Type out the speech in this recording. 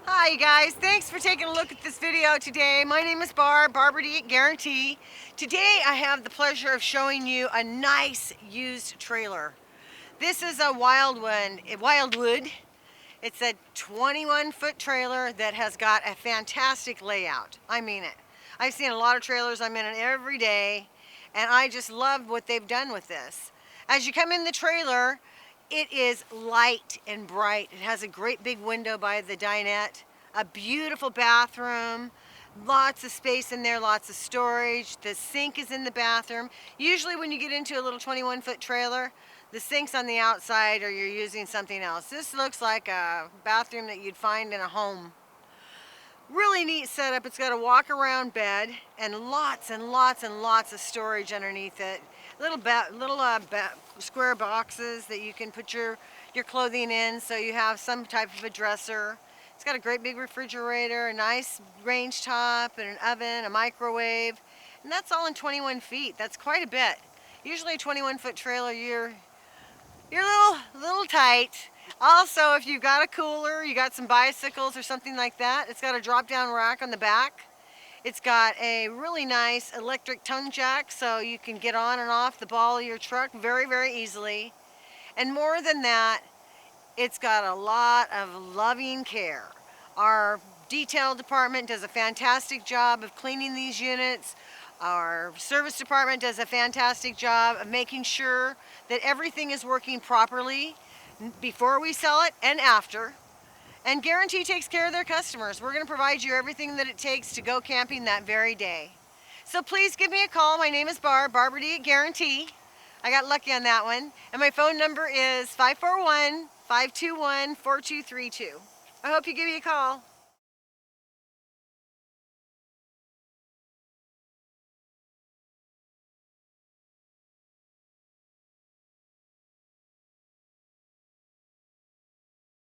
Hi you guys, thanks for taking a look at this video today. My name is Barbara.Balcom. Today I have the pleasure of showing you a nice used trailer. This is a Wildwood. It's a 21-foot trailer that has got a fantastic layout. I mean it. I've seen a lot of trailers, I'm in it every day, and I just love what they've done with this. As you come in the trailer, it is light and bright. It has a great big window by the dinette, a beautiful bathroom, lots of space in there, lots of storage. The sink is in the bathroom. Usually when you get into a little 21-foot trailer, the sink's on the outside or you're using something else. This looks like a bathroom that you'd find in a home. Really neat setup. It's got a walk-around bed and lots and lots and lots of storage underneath it. Little square boxes that you can put your clothing in, so you have some type of a dresser. It's got a great big refrigerator, a nice range top, and an oven, a microwave, and that's all in 21 feet. That's quite a bit. Usually a 21-foot trailer, you're a little tight. Also, if you've got a cooler, you got some bicycles or something like that, it's got a drop-down rack on the back. It's got a really nice electric tongue jack, so you can get on and off the ball of your truck very, very easily. And more than that, it's got a lot of loving care. Our detail department does a fantastic job of cleaning these units. Our service department does a fantastic job of making sure that everything is working properly before we sell it and after. And Guaranty takes care of their customers. We're going to provide you everything that it takes to go camping that very day. So please give me a call. My name is Barbara D at Guaranty. I got lucky on that one. And my phone number is 541-521-4232. I hope you give me a call.